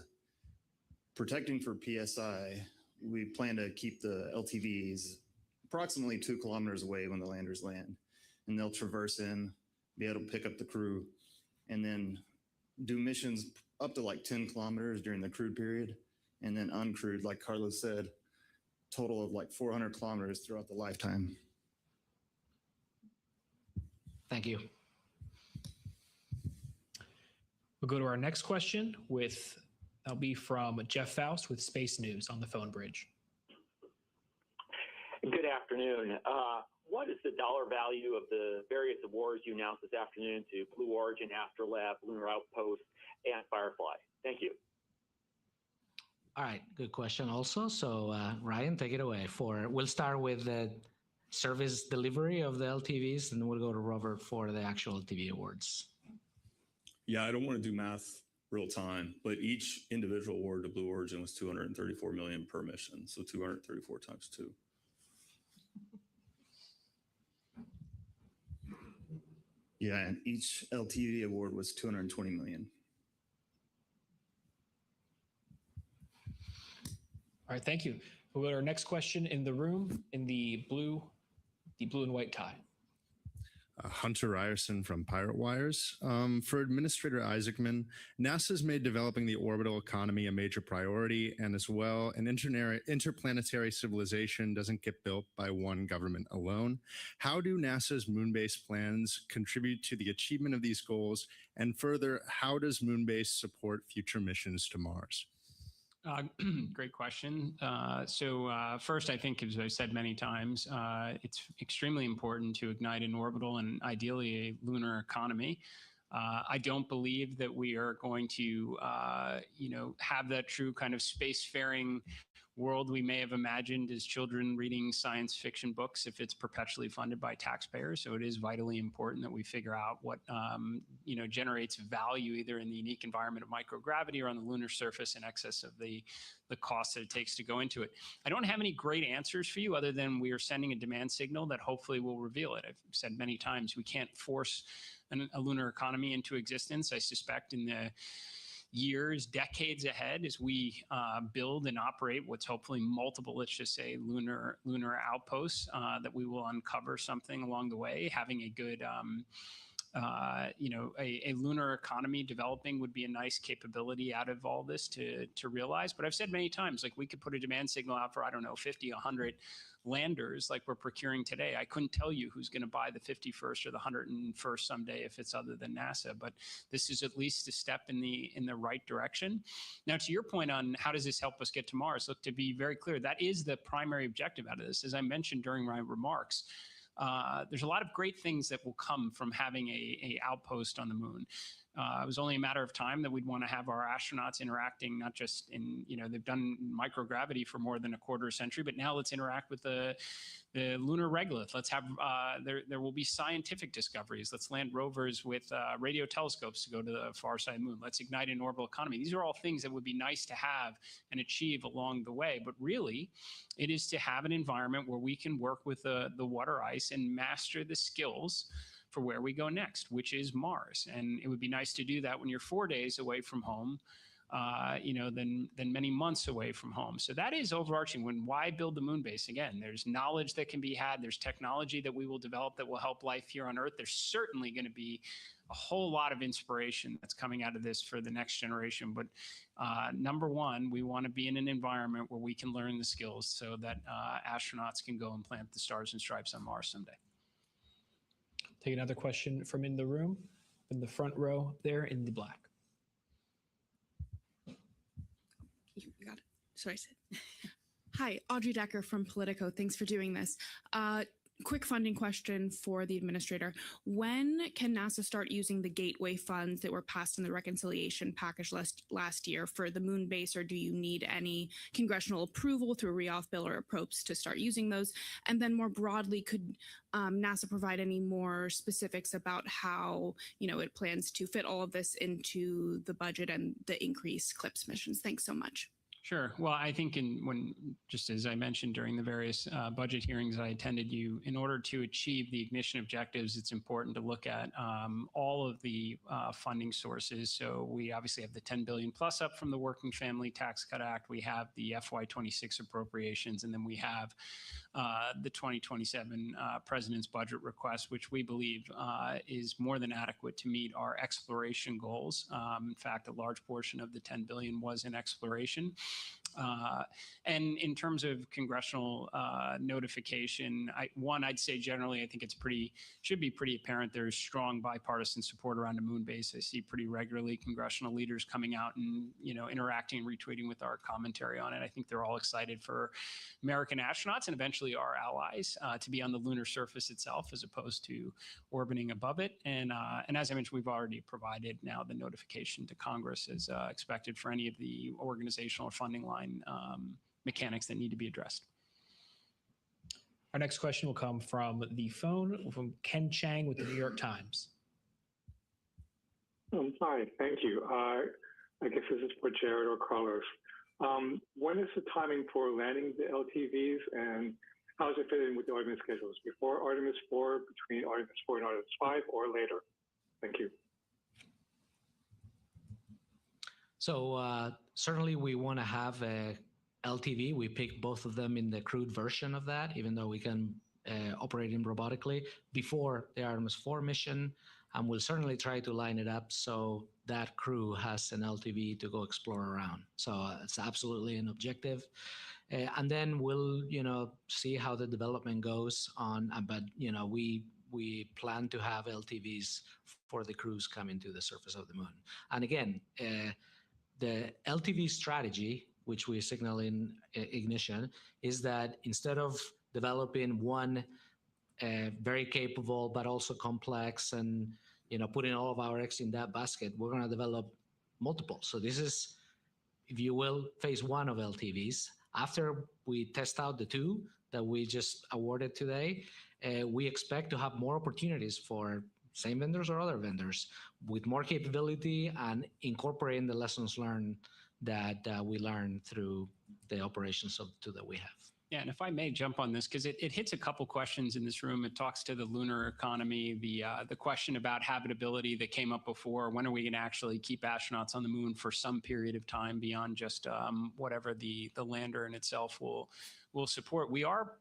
K: protecting for PSI, we plan to keep the LTVs approximately 2 kilometers away when the landers land, and they'll traverse in, be able to pick up the crew, and then do missions up to like 10 kilometers during the crewed period, and then uncrewed, like Carlos said, total of like 400 kilometers throughout the lifetime.
C: Thank you.
E: We'll go to our next question that'll be from Jeff Faust with Space News on the phone bridge.
L: Good afternoon. What is the dollar value of the various awards you announced this afternoon to Blue Origin, Astrolab, Lunar Outpost, and Firefly? Thank you.
C: All right, good question also. So Ryan, take it away. We'll start with the service delivery of the LTVs, and then we'll go to Robert for the actual LTV awards.
M: Yeah, I don't want to do math real time, but each individual award to Blue Origin was $234 million per mission. So 234 times 2.
K: Yeah, and each LTV award was $220 million.
E: All right, thank you. We'll go to our next question in the room in the blue and white tie.
N: Hunter Ryerson from Pirate Wires. For Administrator Isaacman, NASA's made developing the orbital economy a major priority, and as well, an interplanetary civilization doesn't get built by one government alone. How do NASA's moon-based plans contribute to the achievement of these goals? And further, how does Moonbase support future missions to Mars?
A: Great question. So first, I think, as I've said many times, it's extremely important to ignite an orbital and ideally a lunar economy. I don't believe that we are going to, have that true kind of spacefaring world we may have imagined as children reading science fiction books if it's perpetually funded by taxpayers. So it is vitally important that we figure out what generates value either in the unique environment of microgravity or on the lunar surface in excess of the cost that it takes to go into it. I don't have any great answers for you other than we are sending a demand signal that hopefully will reveal it. I've said many times we can't force a lunar economy into existence. I suspect in the years, decades ahead, as we build and operate what's hopefully multiple, let's just say, lunar outposts, that we will uncover something along the way. Having a good a lunar economy developing would be a nice capability out of all this to realize. But I've said many times, like we could put a demand signal out for, 50, 100 landers like we're procuring today. I couldn't tell you who's going to buy the 51st or the 101st someday if it's other than NASA, but this is at least a step in the right direction. Now, to your point on how does this help us get to Mars, look, to be very clear, that is the primary objective out of this. As I mentioned during my remarks, there's a lot of great things that will come from having a outpost on the moon. It was only a matter of time that we'd want to have our astronauts interacting, not just in, they've done microgravity for more than a quarter century, but now let's interact with the lunar regolith. Let's have, there will be scientific discoveries. Let's land rovers with radio telescopes to go to the far side of the moon. Let's ignite an orbital economy. These are all things that would be nice to have and achieve along the way. But really, it is to have an environment where we can work with the water ice and master the skills for where we go next, which is Mars. And it would be nice to do that when you're 4 days away from home, than many months away from home. So that is overarching. Why build the moon base? Again, there's knowledge that can be had. There's technology that we will develop that will help life here on Earth. There's certainly going to be a whole lot of inspiration that's coming out of this for the next generation. But number one, we want to be in an environment where we can learn the skills so that astronauts can go and plant the stars and stripes on Mars someday.
E: Take another question from in the room, in the front row there in the black.
O: You got it. Sorry, Sid. Hi, Audrey Decker from Politico. Thanks for doing this. Quick funding question for the administrator. When can NASA start using the gateway funds that were passed in the reconciliation package last year for the moon base, or do you need any congressional approval through a reauth bill or a PROPS to start using those? And then more broadly, could NASA provide any more specifics about how it plans to fit all of this into the budget and the increased CLIPS missions? Thanks so much.
A: Sure. Well, I think just as I mentioned during the various budget hearings I attended, in order to achieve the ignition objectives, it's important to look at all of the funding sources. So we obviously have the 10 billion plus up from the Working Family Tax Cut Act. We have the FY26 appropriations, and then we have the 2027 President's budget request, which we believe is more than adequate to meet our exploration goals. In fact, a large portion of the 10 billion was in exploration. And in terms of congressional notification, I'd say generally, I think should be pretty apparent there's strong bipartisan support around a moon base. I see pretty regularly congressional leaders coming out and interacting and retweeting with our commentary on it. I think they're all excited for American astronauts and eventually our allies to be on the lunar surface itself as opposed to orbiting above it. And as I mentioned, we've already provided now the notification to Congress as expected for any of the organizational or funding line mechanics that need to be addressed.
E: Our next question will come from the phone from Ken Chang with the New York Times.
P: Hi, thank you. I guess this is for Jared or Carlos. When is the timing for landing the LTVs, and how does it fit in with the Artemis schedules? Before Artemis 4, between Artemis 4 and Artemis 5, or later? Thank you.
C: So certainly we want to have a LTV. We picked both of them in the crewed version of that, even though we can operate them robotically before the Artemis 4 mission. And we'll certainly try to line it up so that crew has an LTV to go explore around. So it's absolutely an objective. And then we'll, see how the development goes on. But, we plan to have LTVs for the crews coming to the surface of the moon. And again, the LTV strategy, which we signal in ignition, is that instead of developing one very capable but also complex and putting all of our eggs in that basket, we're going to develop multiple. So this is, if you will, phase one of LTVs. After we test out the two that we just awarded today, we expect to have more opportunities for same vendors or other vendors with more capability and incorporating the lessons learned that we learned through the operations of the two that we have.
A: Yeah, and if I may jump on this, because it hits a couple questions in this room. It talks to the lunar economy, the question about habitability that came up before. When are we going to actually keep astronauts on the moon for some period of time beyond just whatever the lander in itself will support? We are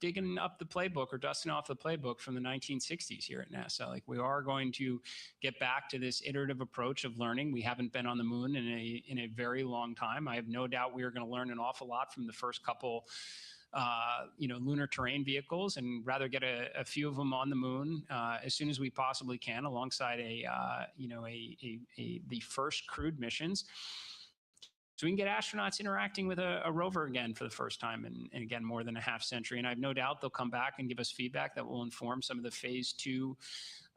A: digging up the playbook or dusting off the playbook from the 1960s here at NASA. Like, we are going to get back to this iterative approach of learning. We haven't been on the moon in a very long time. I have no doubt we are going to learn an awful lot from the first couple lunar terrain vehicles, and rather get a few of them on the moon as soon as we possibly can, alongside the first crewed missions, so we can get astronauts interacting with a rover again for the first time in again, more than a half century. And I have no doubt they'll come back and give us feedback that will inform some of the phase 2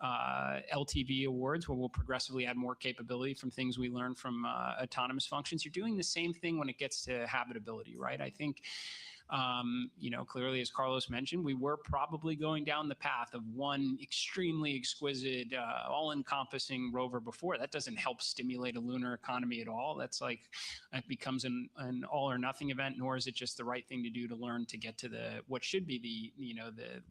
A: LTV awards, where we'll progressively add more capability from things we learn from autonomous functions. You're doing the same thing when it gets to habitability, right? I think clearly, as Carlos mentioned, we were probably going down the path of one extremely exquisite, all-encompassing rover before. That doesn't help stimulate a lunar economy at all. That's like, it becomes an all or nothing event, nor is it just the right thing to do to learn to get to what should be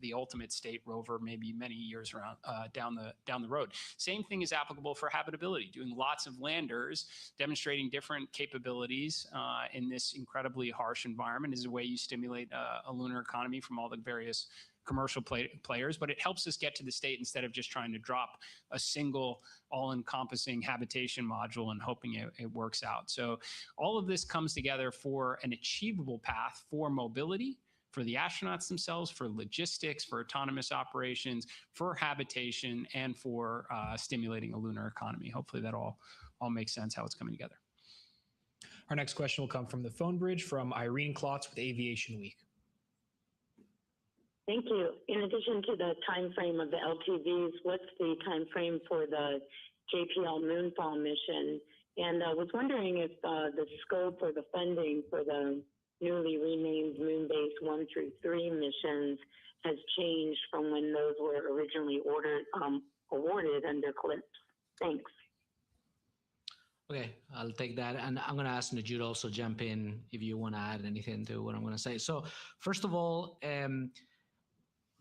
A: the ultimate state rover, maybe many years around down the road. Same thing is applicable for habitability. Doing lots of landers, demonstrating different capabilities in this incredibly harsh environment is a way you stimulate a lunar economy from all the various commercial players, but it helps us get to the state instead of just trying to drop a single all-encompassing habitation module and hoping it works out. So all of this comes together for an achievable path for mobility, for the astronauts themselves, for logistics, for autonomous operations, for habitation, and for stimulating a lunar economy. Hopefully that all makes sense how it's coming together.
E: Our next question will come from the phone bridge from Irene Klotz with Aviation Week.
H: Thank you. In addition to the time frame of the LTVs, what's the time frame for the JPL Moonfall mission? And I was wondering if the scope or the funding for the newly renamed Moonbase 1 through 3 missions has changed from when those were originally awarded under CLIPS. Thanks.
C: Okay, I'll take that. And I'm going to ask Najud also jump in if you want to add anything to what I'm going to say. So first of all,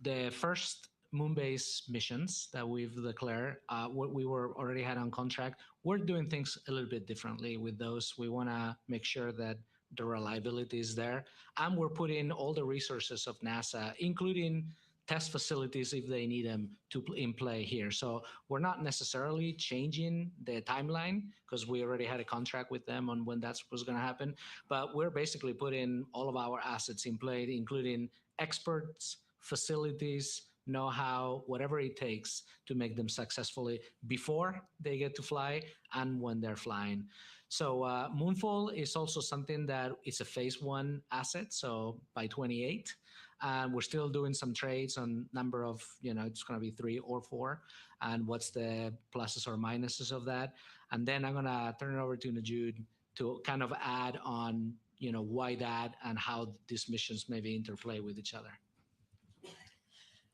C: the first Moonbase missions that we've declared, what we were already had on contract, we're doing things a little bit differently with those. We want to make sure that the reliability is there. And we're putting all the resources of NASA, including test facilities if they need them, in play here. So we're not necessarily changing the timeline because we already had a contract with them on when that was going to happen. But we're basically putting all of our assets in play, including experts, facilities, know-how, whatever it takes to make them successfully before they get to fly and when they're flying. So Moonfall is also something that it's a phase 1 asset. So by 28, we're still doing some trades on number of, it's going to be 3 or 4, and what's the pluses or minuses of that. And then I'm going to turn it over to Najud to kind of add on, why that and how these missions maybe interplay with each other.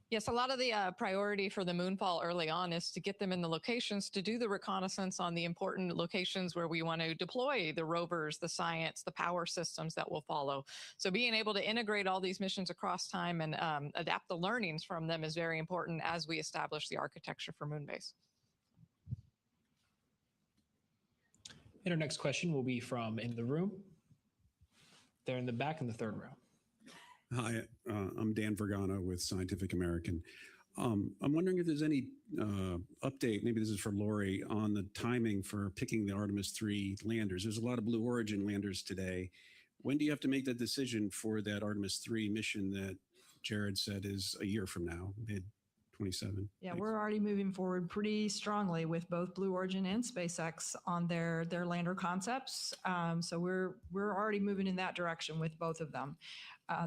Q: Yes, a lot of the priority for the Moonfall early on is to get them in the locations to do the reconnaissance on the important locations where we want to deploy the rovers, the science, the power systems that will follow. So being able to integrate all these missions across time and adapt the learnings from them is very important as we establish the architecture for Moonbase.
E: And our next question will be from in the room. They're in the back in the third row.
R: Hi, I'm Dan Vergano with Scientific American. I'm wondering if there's any update, maybe this is for Lori, on the timing for picking the Artemis 3 landers. There's a lot of Blue Origin landers today. When do you have to make that decision for that Artemis 3 mission that Jared said is a year from now, mid-27?
B: Yeah, we're already moving forward pretty strongly with both Blue Origin and SpaceX on their lander concepts. So we're already moving in that direction with both of them.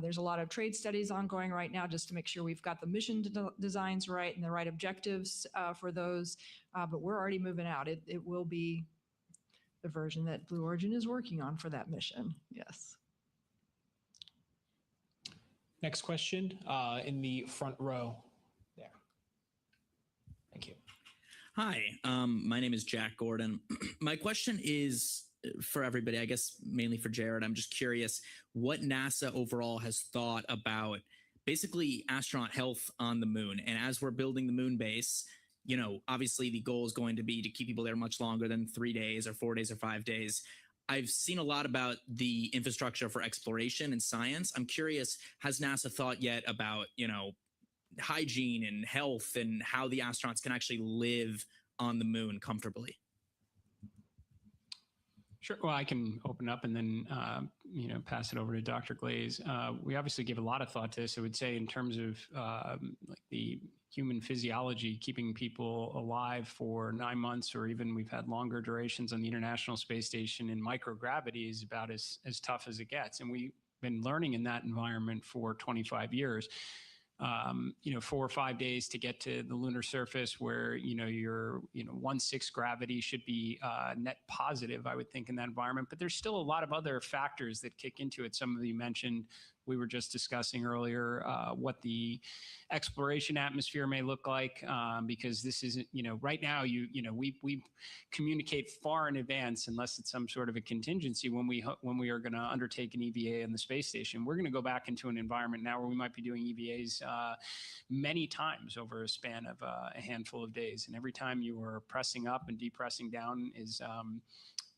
B: There's a lot of trade studies ongoing right now just to make sure we've got the mission designs right and the right objectives for those. But we're already moving out. It will be the version that Blue Origin is working on for that mission. Yes.
E: Next question in the front row there. Thank you.
S: Hi, my name is Jack Gordon. My question is for everybody, I guess mainly for Jared. I'm just curious what NASA overall has thought about basically astronaut health on the moon. And as we're building the moon base, you know, obviously the goal is going to be to keep people there much longer than 3 days or 4 days or 5 days. I've seen a lot about the infrastructure for exploration and science. I'm curious, has NASA thought yet about, you know, hygiene and health and how the astronauts can actually live on the moon comfortably?
A: Sure. Well, I can open up and then, pass it over to Dr. Glaze. We obviously give a lot of thought to this. I would say in terms of like the human physiology, keeping people alive for 9 months, or even we've had longer durations on the International Space Station in microgravity is about as tough as it gets. And we've been learning in that environment for 25 years. 4 or 5 days to get to the lunar surface where, your 1/6 gravity should be net positive, I would think, in that environment. But there's still a lot of other factors that kick into it. Some of you mentioned, we were just discussing earlier, what the exploration atmosphere may look like, because this isn't, right now, we communicate far in advance, unless it's some sort of a contingency when we are going to undertake an EVA on the space station. We're going to go back into an environment now where we might be doing EVAs many times over a span of a handful of days. And every time you are pressing up and depressing down is,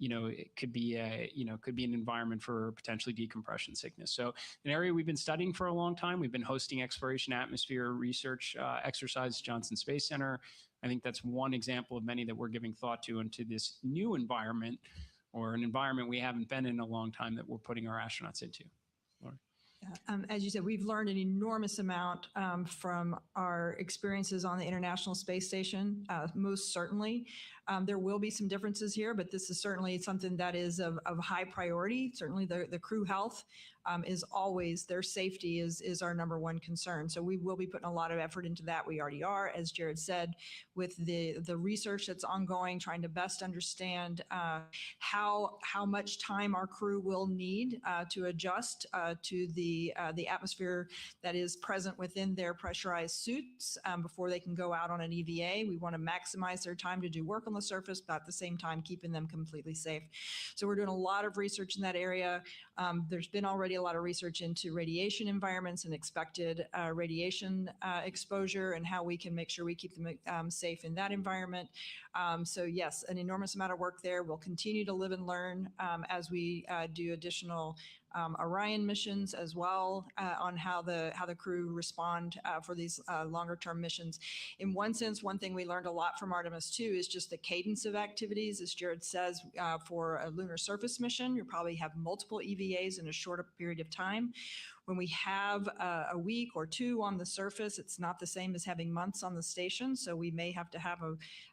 A: it could be an environment for potentially decompression sickness. So an area we've been studying for a long time. We've been hosting exploration atmosphere research exercise at Johnson Space Center. I think that's one example of many that we're giving thought to into this new environment, or an environment we haven't been in a long time, that we're putting our astronauts into. Laura?
B: As you said, we've learned an enormous amount from our experiences on the International Space Station, most certainly. There will be some differences here, but this is certainly something that is of high priority. Certainly the crew health is always, their safety is our number one concern. So we will be putting a lot of effort into that. We already are, as Jared said, with the research that's ongoing, trying to best understand how much time our crew will need to adjust to the atmosphere that is present within their pressurized suits before they can go out on an EVA. We want to maximize their time to do work on the surface, but at the same time keeping them completely safe. So we're doing a lot of research in that area. There's been already a lot of research into radiation environments and expected radiation exposure, and how we can make sure we keep them safe in that environment. So yes, an enormous amount of work there. We'll continue to live and learn as we do additional Orion missions as well, on how the crew respond for these longer term missions. In one sense, one thing we learned a lot from Artemis 2 is just the cadence of activities. As Jared says, for a lunar surface mission, you probably have multiple EVAs in a shorter period of time. When we have a week or two on the surface, it's not the same as having months on the station. So we may have to have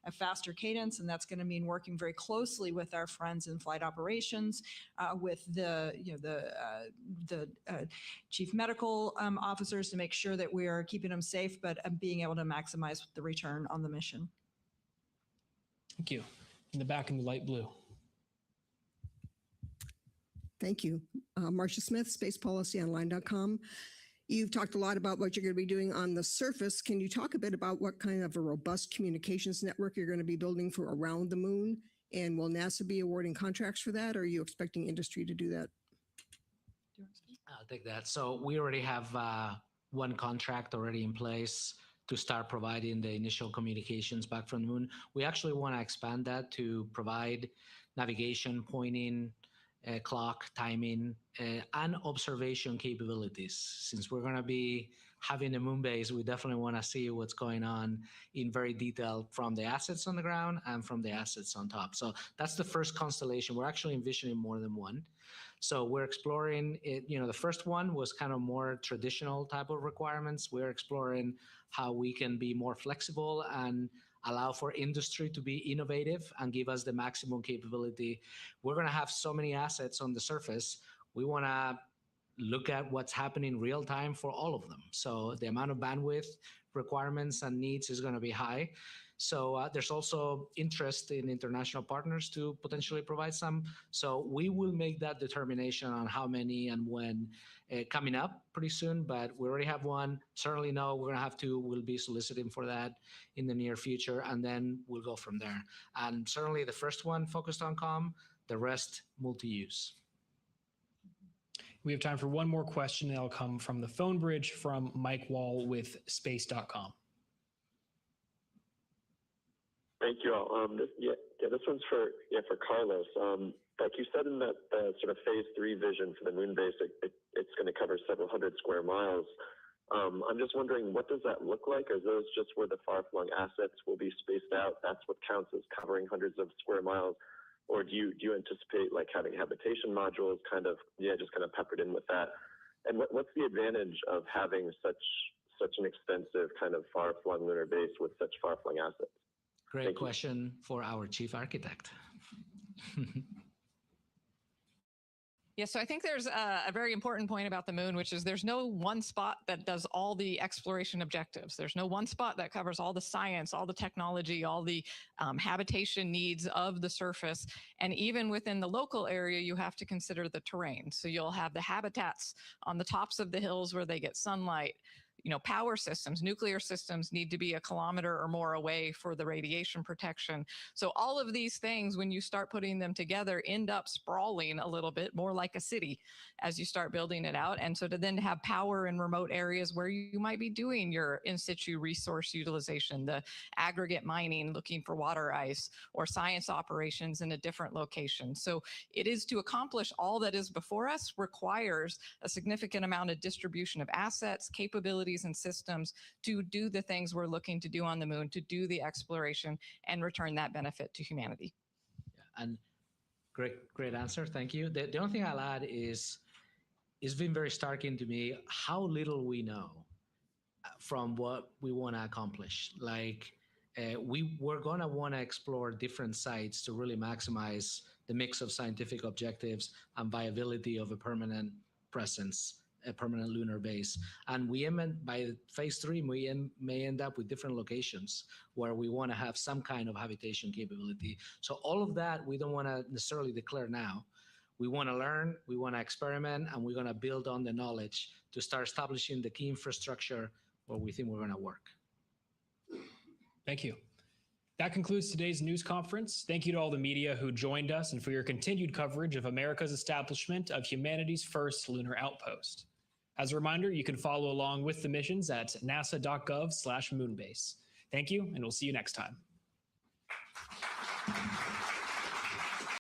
B: a faster cadence, and that's going to mean working very closely with our friends in flight operations, with the chief medical officers, to make sure that we are keeping them safe, but being able to maximize the return on the mission.
E: Thank you. In the back in the light blue.
T: Thank you. Marcia Smith, spacepolicyonline.com. You've talked a lot about what you're going to be doing on the surface. Can you talk a bit about what kind of a robust communications network you're going to be building for around the moon? And will NASA be awarding contracts for that, or are you expecting industry to do that?
C: I'll take that. So we already have one contract already in place to start providing the initial communications back from the moon. We actually want to expand that to provide navigation, pointing, clock, timing, and observation capabilities. Since we're going to be having a moon base, we definitely want to see what's going on in very detail from the assets on the ground and from the assets on top. So that's the first constellation. We're actually envisioning more than one. So we're exploring it. The first one was kind of more traditional type of requirements. We're exploring how we can be more flexible and allow for industry to be innovative and give us the maximum capability. We're going to have so many assets on the surface. We want to look at what's happening real time for all of them. So the amount of bandwidth requirements and needs is going to be high. So there's also interest in international partners to potentially provide some. So we will make that determination on how many and when coming up pretty soon, but we already have one. Certainly know we're going to have two. We'll be soliciting for that in the near future, and then we'll go from there. And certainly the first one focused on comm, the rest multi-use.
E: We have time for one more question. That'll come from the phone bridge from Mike Wall with space.com.
U: Thank you all. This one's for Carlos. Like you said in that sort of phase 3 vision for the moon base, it's going to cover several hundred square miles. I'm just wondering, what does that look like? Are those just where the far-flung assets will be spaced out? That's what counts as covering hundreds of square miles? Or do you anticipate like having habitation modules just kind of peppered in with that? And what's the advantage of having such an extensive kind of far-flung lunar base with such far-flung assets?
C: Great question for our chief architect.
Q: Yeah, so I think there's a very important point about the moon, which is there's no one spot that does all the exploration objectives. There's no one spot that covers all the science, all the technology, all the habitation needs of the surface. And even within the local area, you have to consider the terrain. So you'll have the habitats on the tops of the hills where they get sunlight. Power systems, nuclear systems need to be 1 kilometer or more away for the radiation protection. So all of these things, when you start putting them together, end up sprawling a little bit more like a city as you start building it out. And so to then have power in remote areas where you might be doing your in situ resource utilization, the aggregate mining, looking for water ice, or science operations in a different location. So it is to accomplish all that is before us requires a significant amount of distribution of assets, capabilities, and systems to do the things we're looking to do on the moon, to do the exploration and return that benefit to humanity.
C: And great answer. Thank you. The only thing I'll add is it's been very starking to me how little we know from what we want to accomplish. Like we're going to want to explore different sites to really maximize the mix of scientific objectives and viability of a permanent presence, a permanent lunar base. And by phase 3, we may end up with different locations where we want to have some kind of habitation capability. So all of that, we don't want to necessarily declare now. We want to learn, we want to experiment, and we're going to build on the knowledge to start establishing the key infrastructure where we think we're going to work.
E: Thank you. That concludes today's news conference. Thank you to all the media who joined us and for your continued coverage of America's establishment of humanity's first lunar outpost. As a reminder, you can follow along with the missions at nasa.gov/moonbase. Thank you, and we'll see you next time.